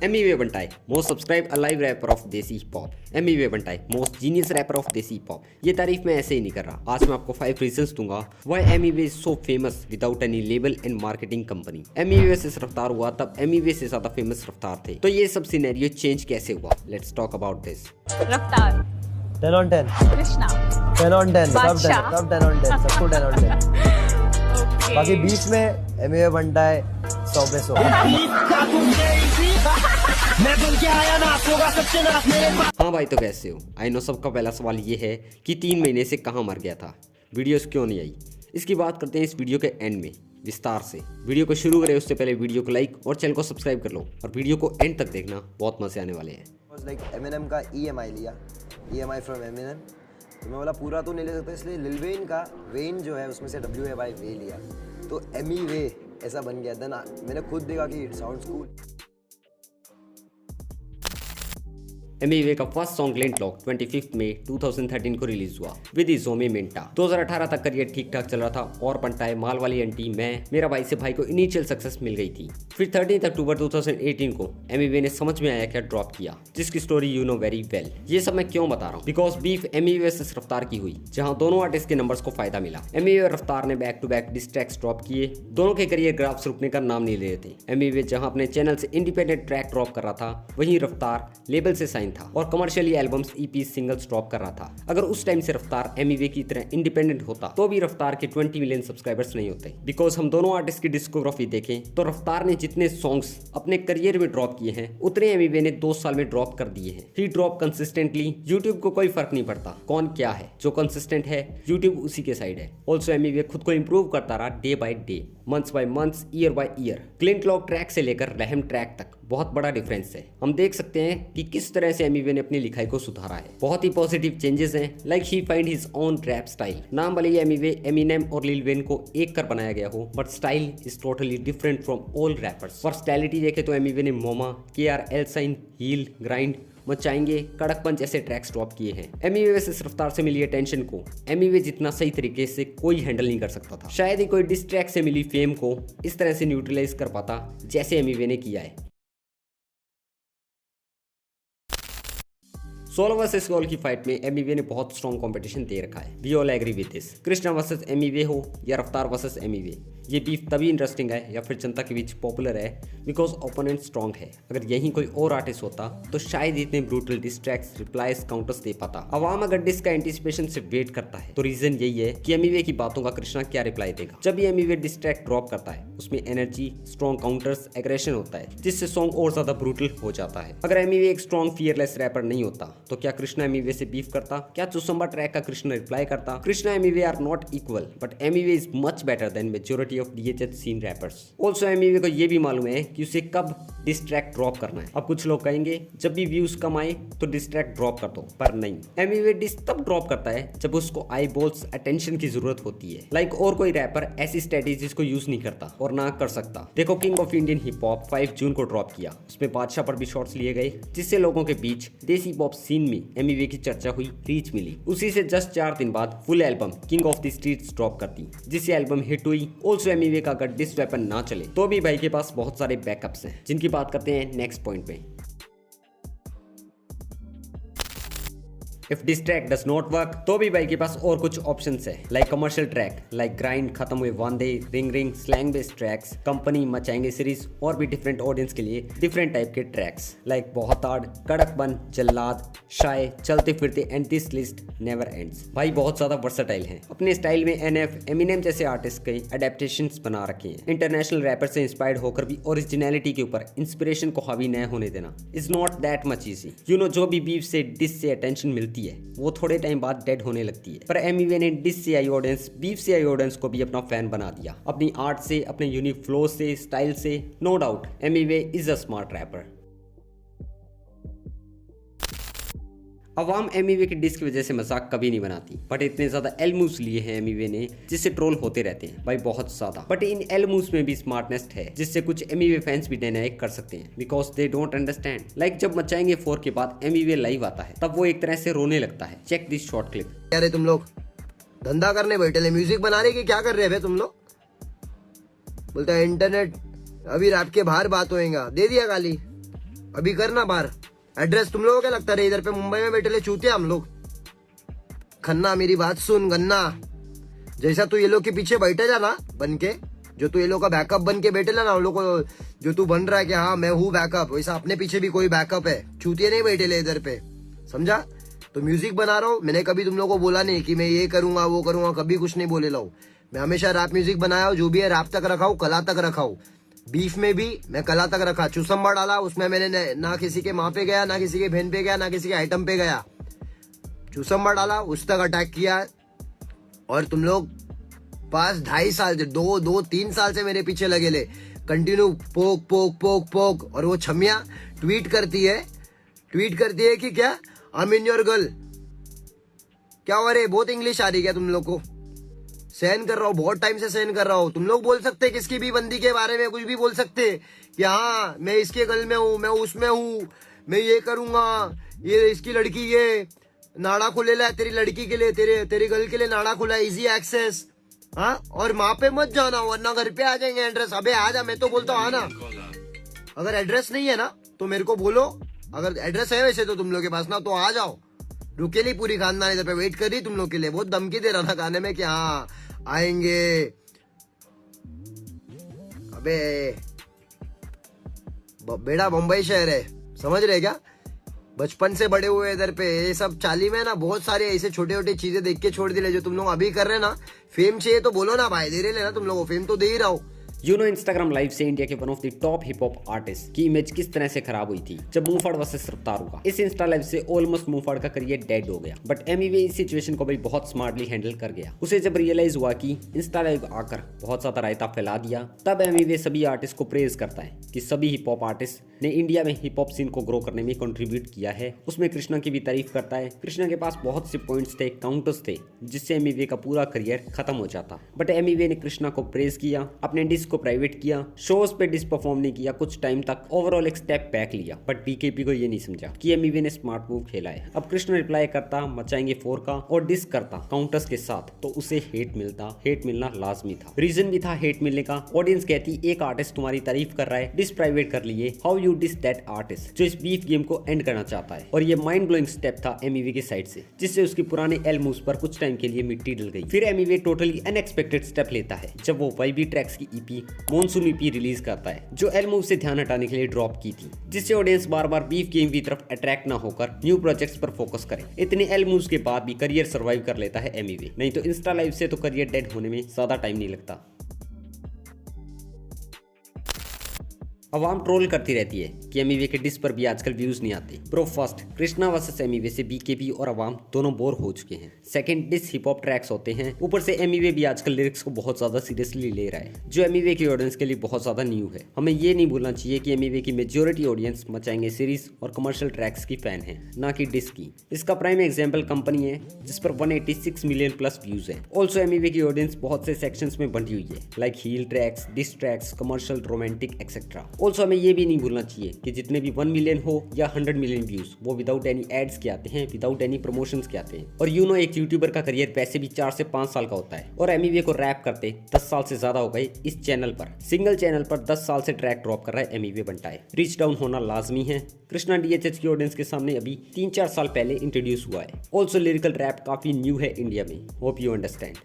एमईवे Bantai most subscribe alive rapper of desi hip hop. Emiway Bantai most genius rapper of desi hip hop. ये तारीफ मैं ऐसे ही नहीं कर रहा। आज मैं आपको 5 रीजंस दूंगा why Emiway is so famous without any label and marketing company. Emiway से रफ्तार हुआ तब एमईवे से ज्यादा फेमस रफ्तार थे। तो ये सब सिनेरियो चेंज कैसे हुआ? Let's talk about this. रफ्तार 10 on 10 कृष्णा 10 on 10 सब 10 on 10 सबको 10 on 10। ओके बाकी बीच में एमए बनता है 100 पे 100। हाँ भाई, तो कैसे हो? आई नो सबका पहला सवाल ये है कि 3 महीने से कहाँ मर गया था, वीडियोस क्यों नहीं आई? इसकी बात करते हैं इस वीडियो के एंड में विस्तार से। वीडियो को शुरू करें उससे पहले वीडियो को लाइक और चैनल को सब्सक्राइब कर लो और वीडियो को एंड तक देखना, बहुत मजे आने वाले हैं। लाइक एमिनेम का EMI लिया, EMI फ्रॉम एमिनेम। तो मैं बोला पूरा तो नहीं ले सकता, इसलिए लिल वेन का वेन जो है उसमें से WA वे लिया, तो एमी वे ऐसा बन गया। देन मैंने खुद देखा कि इट साउंड्स कूल। एमईवे का फर्स्ट सॉन्ग लेंट लॉक 25 मई 2013 को रिलीज हुआ विद इजोमी मिंटा। 2018 तक करियर ठीक ठाक चल रहा था और पंटाए माल वाली आंटी मैं मेरा भाई से भाई को इनिशियल सक्सेस मिल गई थी। फिर 13 अक्टूबर 2018 को एमईवे ने समझ में आया क्या ड्रॉप किया, जिसकी story you know very well. ये सब मैं क्यों बता रहा हूँ? बिकॉज बीफ एमईवे से रफ्तार की हुई, जहाँ दोनों आर्टिस्ट के नंबर्स को फायदा मिला। एमईवे और रफ्तार ने back to back diss tracks drop किए। दोनों के करियर ग्राफ्स रुकने का नाम नहीं ले रहे थे। एमईवे जहाँ अपने चैनल से इंडिपेंडेंट ट्रैक ड्रॉप कर रहा था, वहीं रफ्तार लेबल से साइन था और commercially albums, EP, singles drop कर रहा था। अगर उस टाइम से रफ्तार एमईवे की तरह इंडिपेंडेंट होता तो भी रफ्तार के 20 मिलियन सब्सक्राइबर्स नहीं होते। बिकॉज हम दोनों आर्टिस्ट की डिस्कोग्राफी देखें तो रफ्तार ने जितने सॉन्ग्स अपने करियर में ड्रॉप किए हैं उतने एमईवे ने 2 साल में ड्रॉप कर दिए हैं। ही ड्रॉप कंसिस्टेंटली। यूट्यूब को कोई फर्क नहीं पड़ता कौन क्या है, जो कंसिस्टेंट है यूट्यूब उसी के साइड है। ऑल्सो एमईवे खुद को इंप्रूव करता रहा day by day, months by months, year by year. Clint lock track से लेकर रहम ट्रैक तक बहुत बड़ा डिफरेंस है। हम देख सकते हैं कि किस तरह से एमईवे ने अपनी लिखाई को सुधारा है। बहुत ही पॉजिटिव चेंजेस हैं। Like he find his own rap style. नाम भले ही एमईवे, एमिनेम और लिल वेन को एक कर बनाया गया हो, but style is totally different from all rappers. Personality देखे तो एमईवे ने मोमा, KRL साइन, हील, ग्राइंड, मचाएंगे, कड़क पंच ऐसे ट्रैक्स ड्रॉप किए हैं। एमईवे से रफ्तार से मिली अटेंशन को एमईवे जितना सही तरीके से कोई हैंडल नहीं कर सकता था। शायद ही कोई डिस ट्रैक से मिली फेम को इस तरह से न्यूट्रलाइज कर पाता जैसे एमईवे ने किया है। 16 वर्सेस गोल की फाइट में एमईवे ने बहुत स्ट्रॉन्ग कंपटीशन दे रखा है। We all agree with this. Krishna versus Emiway हो या रफ्तार वर्सेस एमईवे, ये बीफ तभी इंटरेस्टिंग है या फिर जनता के बीच पॉपुलर है बिकॉज ओपोनेंट स्ट्रॉन्ग है। अगर यहीं कोई और आर्टिस्ट होता तो शायद इतने ब्रूटल डिस्ट्रैक्ट्स, रिप्लाईज, काउंटर्स दे पाता। अवाम अगर डिस का एंटिसिपेशन से वेट करता है तो रीजन यही है कि एमईवे की बातों का कृष्णा क्या रिप्लाई देगा। जब भी एमईवे डिस्ट्रैक्ट ड्रॉप करता है उसमें एनर्जी, स्ट्रॉन्ग काउंटर्स, एग्रेशन होता है, जिससे सॉन्ग और ज्यादा ब्रूटल हो जाता है। अगर एमईवे एक स्ट्रॉन्ग फियरलेस रैपर नहीं होता तो क्या कृष्णा एमईवे से बीफ करता? क्या चुसंबा ट्रैक का कृष्णा रिप्लाई करता? Krishna Emiway are not equal, but Emiway is much better than majority of DHH scene rappers. Also Emiway को ये भी मालूम है कि उसे कब डिस्ट्रैक्ट ड्रॉप करना है। अब कुछ लोग कहेंगे जब भी व्यूज कम आए तो डिस्ट्रैक्ट ड्रॉप कर दो, पर नहीं। एमईवे डिस तब ड्रॉप करता है जब उसको आई बॉल्स अटेंशन की जरूरत होती है। लाइक और कोई रैपर ऐसी स्ट्रेटेजीज को यूज नहीं करता और ना कर सकता। देखो king of Indian hip hop 5 जून को ड्रॉप किया, उसमें बादशाह पर भी शॉट्स लिए गए, जिससे लोगों के बीच देसी पॉप सीन में एमईवे की चर्चा हुई, रीच मिली। उसी से जस्ट 4 दिन बाद full album king of the streets drop कर दी, जिससे एल्बम हिट हुई। ऑल्सो एमईवे का अगर डिस वेपन ना चले तो भी भाई के पास बहुत सारे बैकअप्स हैं, जिनकी बात करते हैं नेक्स्ट पॉइंट पे। If this track does not work तो भी भाई के पास और कुछ ऑप्शंस है। Like commercial track, like grind, खत्म हुए वांदे, ring ring, slang based tracks, company, मचाएंगे सीरीज और भी डिफरेंट ऑडियंस के लिए डिफरेंट टाइप के ट्रैक्स। लाइक बहुत हार्ड, कड़कपन, जल्लाद, शाय, चलते फिरते and this list never ends. भाई बहुत ज्यादा वर्सेटाइल हैं। अपने स्टाइल में NF, एमिनेम जैसे आर्टिस्ट के अडेप्टेशंस बना रखे हैं। इंटरनेशनल रैपर से इंस्पायर्ड होकर भी ओरिजिनलिटी के ऊपर इंस्पिरेशन को हावी न होने देना is not that much easy. You know जो भी बीफ से डिस से अटेंशन मिलती है वो थोड़े टाइम बाद डेड होने लगती है, पर एमईवे ने डिस से आई ऑडियंस, बीफ से आई ऑडियंस को भी अपना फैन बना दिया अपनी आर्ट से, अपने यूनिक फ्लो से, स्टाइल से। No doubt Emiway is a smart rapper. अवाम एमईवे के डिस की वजह से मजाक कभी नहीं बनाती, बट इतने ज्यादा एल मूव्स लिए हैं एमईवे ने जिससे ट्रोल होते रहते हैं भाई बहुत ज्यादा। बट इन एल मूव्स में भी स्मार्टनेस है जिससे कुछ एमईवे फैंस भी डिनाई कर सकते हैं because they don't understand. Like जब मचाएंगे 4 के बाद एमईवे लाइव आता है तब वो एक तरह से रोने लगता है। Check this short clip. अरे तुम लोग धंधा करने बैठे ले, म्यूजिक बनाने की क्या कर रहे हैं तुम लोग? बोलता है इंटरनेट अभी रैप के बाहर बात होएगा, दे दिया गाली। अभी करना बाहर एड्रेस। तुम लोगों को क्या लगता है इधर पे मुंबई में बैठे ले चूते हम लोग? खन्ना मेरी बात सुन गन्ना, जैसा तू ये लोग के पीछे बैठे जा ना बन के, जो तू ये लोग का बैकअप बन के बैठे ना उन लोग को, जो तू बन रहा है कि हाँ मैं हूँ बैकअप, वैसा अपने पीछे भी कोई बैकअप है। चूतिए नहीं बैठे ले इधर पे, समझा? तो म्यूजिक बना रहा हूँ, मैंने कभी तुम लोगों को बोला नहीं कि मैं ये करूंगा वो करूंगा, कभी कुछ नहीं बोले लाऊं। मैं हमेशा रैप म्यूजिक बनाया हूँ, जो भी है रैप तक रखा हूँ, कला तक रखा हूँ। बीफ में भी मैं कला तक रखा। चुसम्बा डाला उसमें मैंने ना किसी के माँ पे गया, ना किसी के बहन पे गया, ना किसी के आइटम पे गया। चुसम्बा डाला उस तक अटैक किया। और तुम लोग 2.5 साल से 2-3 साल से मेरे पीछे लगे ले, कंटिन्यू पोक पोक पोक पोक। और वो छमिया ट्वीट करती है कि क्या आई मीन योर गर्ल। क्या हो रहे, बहुत इंग्लिश आ रही क्या तुम लोग को? सहन कर रहा हूँ, बहुत टाइम से सहन कर रहा हूँ। तुम लोग बोल सकते किसकी भी बंदी के बारे में कुछ भी बोल सकते कि हाँ मैं इसके गल में हूँ, मैं उसमें हूँ, मैं ये करूंगा, ये इसकी लड़की ये नाड़ा खुलेला है तेरी लड़की के लिए, तेरी गर्ल के लिए नाड़ा खुला है, इजी एक्सेस। हाँ, और वहां पे मत जाना वरना घर पे आ जाएंगे एड्रेस। अबे आ जा, मैं तो बोलता हूँ आना। अगर एड्रेस नहीं है ना तो मेरे को बोलो, अगर एड्रेस है वैसे तो तुम लोग के पास ना तो आ जाओ। रुके ली पूरी खानदान इधर पे वेट कर रही तुम लोग के लिए, बहुत धमकी दे रहा था गाने में कि हाँ आएंगे। अबे बेड़ा मुंबई शहर है, समझ रहे क्या? बचपन से बड़े हुए इधर पे, ये सब चाली में ना बहुत सारे ऐसे छोटे छोटे चीजें देख के छोड़ दिले। जो तुम लोग अभी कर रहे ना, फेम चाहिए तो बोलो ना भाई, दे रहे ना तुम लोगों को, फेम तो दे ही रहा हूँ। इंस्टाग्राम लाइव से इंडिया के one of the top hip hop artist की इमेज किस तरह से खराब हुई थी जब मुंहफाड़ वर्सेस रफ्तार हुआ। इस इंस्टा लाइव से ऑलमोस्ट मुंहफाड़ का करियर डेड हो गया, बट एमवे इस सिचुएशन को भी बहुत स्मार्टली हैंडल कर गया। उसे जब रियलाइज हुआ कि इंस्टा लाइव आकर बहुत ज्यादा रायता फैला दिया, तब एमवे सभी आर्टिस्ट को प्रेज करता है कि सभी हिप हॉप आर्टिस्ट ने इंडिया में हिप हॉप सीन को ग्रो करने में कंट्रीब्यूट किया है। उसमें कृष्णा की भी तारीफ करता है। कृष्णा के पास बहुत से पॉइंट्स थे, काउंटर्स थे, जिससे एमवे का पूरा करियर खत्म हो जाता, बट एमवे ने कृष्णा को प्रेज किया, अपने डिस्क को प्राइवेट किया, शोज पे डिस परफॉर्म नहीं किया, कुछ टाइम तक ओवरऑल एक स्टेप बैक लिया। बट बीकेपी को ये नहीं समझा कि एमवे ने स्मार्ट मूव खेला है। अब कृष्ण रिप्लाई करता मचाएंगे 4 का और डिस करता काउंटर्स के साथ, तो उसे हेट मिलता। हेट मिलना लाजमी था, रीजन भी था हेट मिलने का। ऑडियंस कहती एक आर्टिस्ट तुम्हारी तारीफ कर रहा है, डिस प्राइवेट कर लिए, how you diss that artist, जो इस बीफ गेम को एंड करना चाहता है। और ये माइंड ब्लोइंग स्टेप था एमवे की साइड से, जिससे उसकी पुराने एल मूव्स पर कुछ टाइम के लिए मिट्टी डल गई। फिर एमवे टोटली अनएक्सपेक्टेड स्टेप लेता है जब वो वाईबी ट्रैक्स की ईपी मॉनसून ईपी रिलीज करता है, जो एल मूव से ध्यान हटाने के लिए ड्रॉप की थी, जिससे ऑडियंस बार बार बीफ गेम की तरफ अट्रैक्ट ना होकर न्यू प्रोजेक्ट्स पर फोकस करे। इतने एल मूव्स के बाद भी करियर सर्वाइव कर लेता है एमवे, नहीं तो इंस्टा लाइव से तो करियर डेड होने में ज्यादा टाइम नहीं लगता। अवाम ट्रोल करती रहती है कि एमवे के डिस पर भी आजकल व्यूज नहीं आते। Bro first, Krishna versus Emiway से बीकेपी और अवाम दोनों बोर हो चुके हैं। Second, diss hip hop tracks होते हैं, ऊपर से एमवे भी आजकल लिरिक्स को बहुत ज्यादा सीरियसली ले रहा है, जो एमवे की ऑडियंस के लिए बहुत ज्यादा न्यू है। हमें ये नहीं भूलना चाहिए कि एमवे की मेजॉरिटी ऑडियंस मचाएंगे सीरीज और कमर्शियल ट्रैक्स की फैन है, ना कि डिस की। इसका प्राइम एग्जाम्पल कंपनी है जिस पर 186 मिलियन प्लस व्यूज है। ऑल्सो एमवे की ऑडियंस बहुत से सेक्शंस में बंटी हुई है, like heal tracks, diss tracks, commercial, romantic etcetera. Also हमें ये भी नहीं भूलना चाहिए कि जितने भी 1 मिलियन हो या 100 मिलियन व्यूज, वो विदाउट एनी एड्स के आते हैं, विदाउट एनी प्रमोशंस के आते हैं। और एक यूट्यूबर का करियर वैसे भी 4 से 5 साल का होता है, और एमवे को रैप करते 10 साल से ज्यादा हो गए। इस चैनल पर, सिंगल चैनल पर 10 साल से ट्रैक ड्रॉप कर रहा है एमवे बनता है। रीच डाउन होना लाजमी है। कृष्णा डीएचएच की ऑडियंस के सामने अभी 3-4 साल पहले इंट्रोड्यूस हुआ है। ऑल्सो लिरिकल रैप काफी न्यू है इंडिया में, होप यू अंडरस्टैंड।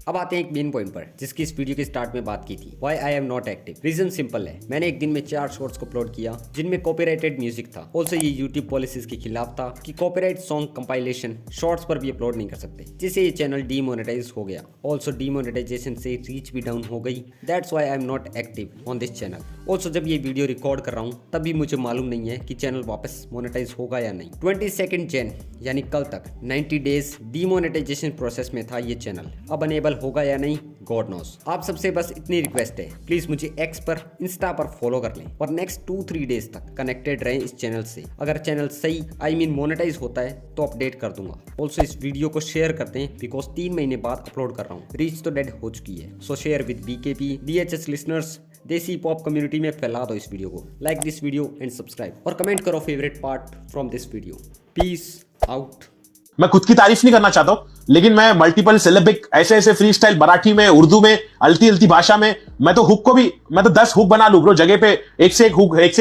अब आते हैं एक मेन पॉइंट पर, जिसकी इस वीडियो के स्टार्ट में बात की थी, why I am not active. Reason simple है, मैंने एक दिन में 4 शॉर्ट्स को अपलोड किया जिनमें कॉपीराइटेड म्यूजिक था। ऑल्सो ये यूट्यूब पॉलिसीज के खिलाफ था कि कॉपीराइट सॉन्ग कंपाइलेशन शॉर्ट्स पर भी अपलोड नहीं कर सकते, जिससे ये चैनल डीमोनेटाइज हो गया। ऑल्सो डीमोनेटाइजेशन से रीच भी डाउन हो गई। That's why I am not active on this channel. Also जब ये वीडियो रिकॉर्ड कर रहा हूँ तब भी मुझे मालूम नहीं है कि चैनल वापस मोनेटाइज होगा या नहीं। 22 जैन यानी कल तक 90 डेज डीमोनेटाइजेशन प्रोसेस में था ये चैनल। अब अनेबल होगा या नहीं, गॉड नोस। आप सबसे बस इतनी रिक्वेस्ट है, प्लीज मुझे एक्स पर, इंस्टा पर फॉलो कर लें और नेक्स्ट 2-3 डेज तक कनेक्टेड रहें इस चैनल से। अगर चैनल सही मोनेटाइज होता है तो अपडेट कर दूंगा। ऑल्सो इस वीडियो को शेयर करते हैं बिकॉज 3 महीने बाद अपलोड कर रहा हूँ। रीच तो डेड हो चुकी है, सो share with BKP DHH listeners. देसी पॉप कम्युनिटी में फैला दो इस वीडियो को। Like this video and subscribe, और कमेंट करो favourite part from this video. Peace out. मैं खुद की तारीफ नहीं करना चाहता हूं, लेकिन मैं मल्टीपल सिलेबिक ऐसे ऐसे फ्री स्टाइल मराठी में, उर्दू में, अलती अलती भाषा में, मैं तो हुक को भी, मैं तो 10 हुक बना लूं ब्रो जगह पे, एक से एक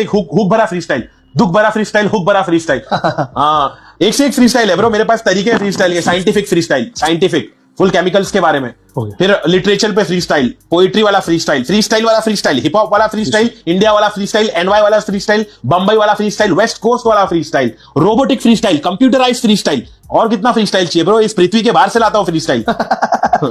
हुक भरा फ्री स्टाइल, दुख भरा फ्री स्टाइल, हुक भरा फ्री स्टाइल। हाँ, एक से एक फ्री स्टाइल है ब्रो, मेरे पास तरीके हैं फ्री स्टाइल के, scientific freestyle, scientific full chemicals के बारे में, फिर लिटरेचर पे फ्री स्टाइल, पोइट्री वाला फ्री स्टाइल वाला फ्री स्टाइल, हिप हॉप वाला फ्री स्टाइल, इंडिया वाला फ्री स्टाइल, एनवाई वाला फ्री स्टाइल, बंबई वाला फ्री स्टाइल, वेस्ट कोस्ट वाला freestyle, robotic freestyle, computerised freestyle, और कितना फ्री स्टाइल चाहिए ब्रो, इस पृथ्वी के बाहर से लाता हूं फ्री स्टाइल।